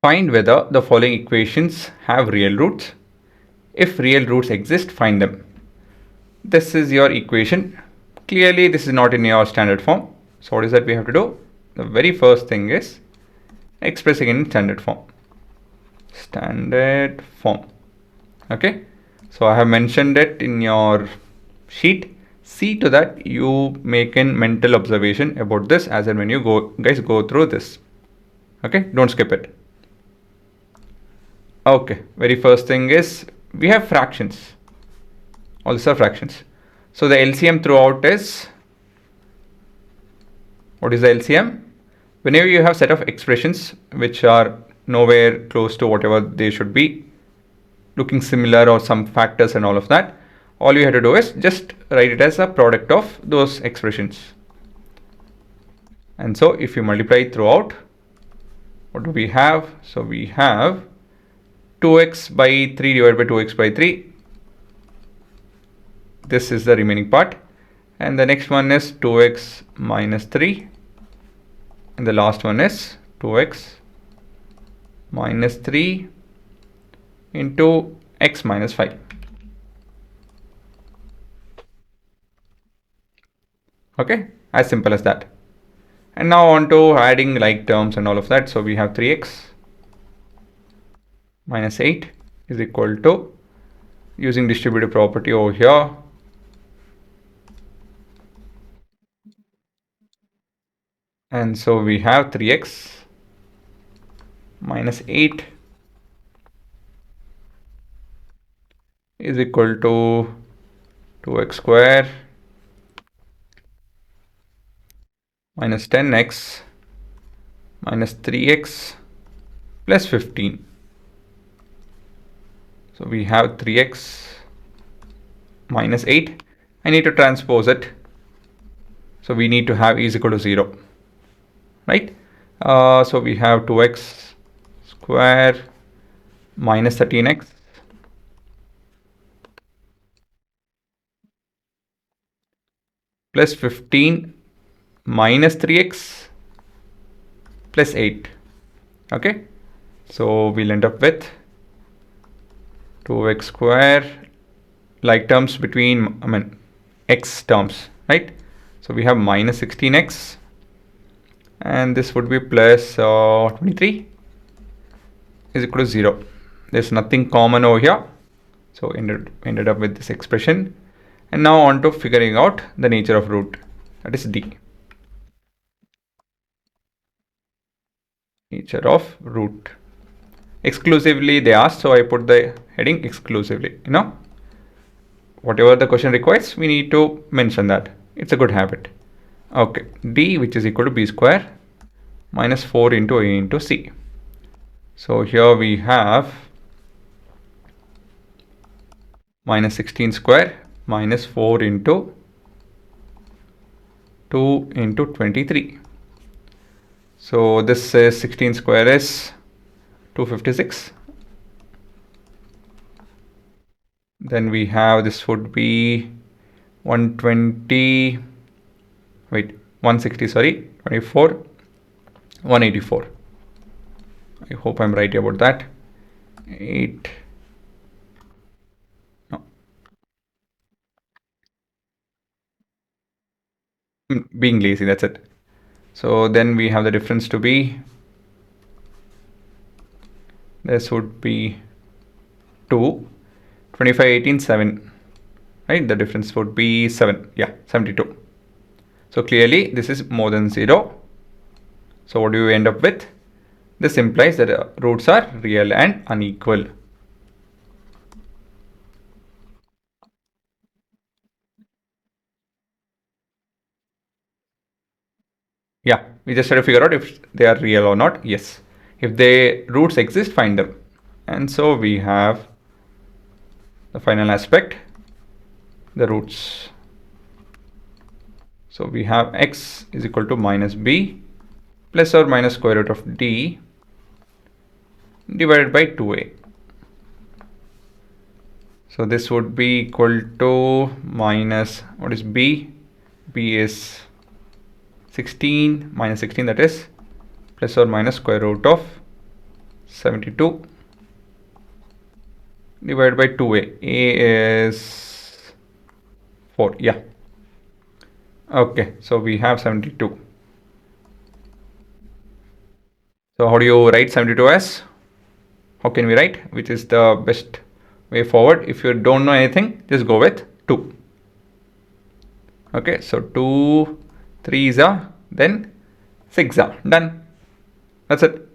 Find whether the following equations have real roots. If real roots exist, find them. This is your equation. Clearly, this is not in your standard form. So what is that we have to do? The very first thing is expressing in standard form. Standard form. Okay. So I have mentioned it in your sheet. See to that you make a mental observation about this as and when you go through this. Okay. Don't skip it. Okay. Very first thing is we have fractions. All these are fractions. So the LCM throughout is, what is the LCM? Whenever you have set of expressions which are nowhere close to whatever they should be, looking similar or some factors and all of that, all you have to do is just write it as a product of those expressions. And so if you multiply throughout, what do we have? So we have 2x by 3 divided by 2x by 3. This is the remaining part. And the next one is 2x minus 3. And the last one is 2x minus 3 into x minus 5. Okay, as simple as that. And now on to adding like terms and all of that. So we have 3x minus 8 is equal to, using distributive property over here, and so we have 3x minus 8 is equal to 2x square minus 10x minus 3x plus 15. So we have 3x minus 8. I need to transpose it. So we need to have is equal to 0. Right? So we have 2x square minus 13x plus 15 minus 3x plus 8. Okay, so we'll end up with 2x square, like terms between, x terms, right? So we have minus 16x, and this would be plus 23 is equal to 0. There's nothing common over here, so ended up with this expression. And now on to figuring out the nature of root, that is D. Nature of root. Exclusively they asked, so I put the heading exclusively. Whatever the question requires, we need to mention that. It's a good habit. Okay, D, which is equal to B square minus 4 into A into C. So here we have minus 16 square minus 4 into 2 into 23. So this is 16 square is 256. Then we have, this would be 24, 184. I hope I'm right about that. 8. No. Being lazy, that's it. So then we have the difference to be, this would be 2, 25, 18, 7, right? The difference would be 7, yeah, 72. So clearly this is more than 0. So what do you end up with? This implies that roots are real and unequal. Yeah, we just try to figure out if they are real or not. Yes, if the roots exist, find them. And so we have the final aspect, the roots. So we have x is equal to minus b plus or minus square root of d divided by 2a. So this would be equal to minus, what is b? B is 16 minus 16, that is plus or minus square root of 72 divided by 2a. A is 4. Yeah. Okay, so we have 72. So how do you write 72 as? How can we write? Which is the best way forward? If you don't know anything, just go with 2. Okay, so 2, 3 are, then 6 are. Done. That's it.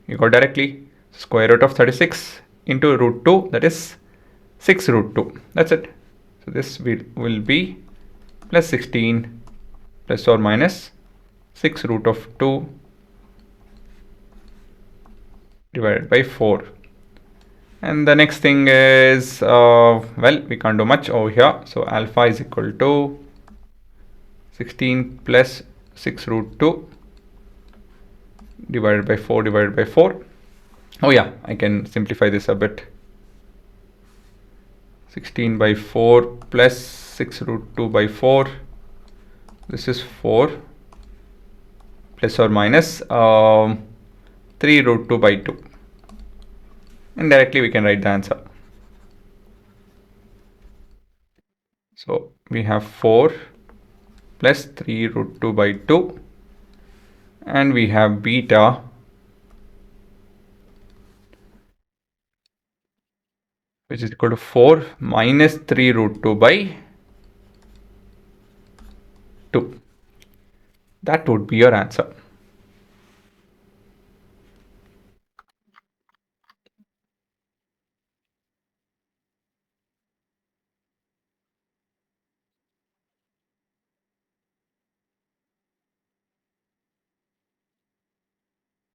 You got directly square root of 36 into root 2, that is 6 root 2. That's it. So this will be plus 16 plus or minus 6 root of 2 divided by 4. And the next thing is, well, we can't do much over here. So alpha is equal to 16 plus 6 root 2 divided by 4 divided by 4. Oh yeah, I can simplify this a bit. 16 by 4 plus 6 root 2 by 4. This is 4 plus or minus 3 root 2 by 2. And directly we can write the answer. So we have 4 plus 3 root 2 by 2. And we have beta which is equal to 4 minus 3 root 2 by 2. That would be your answer.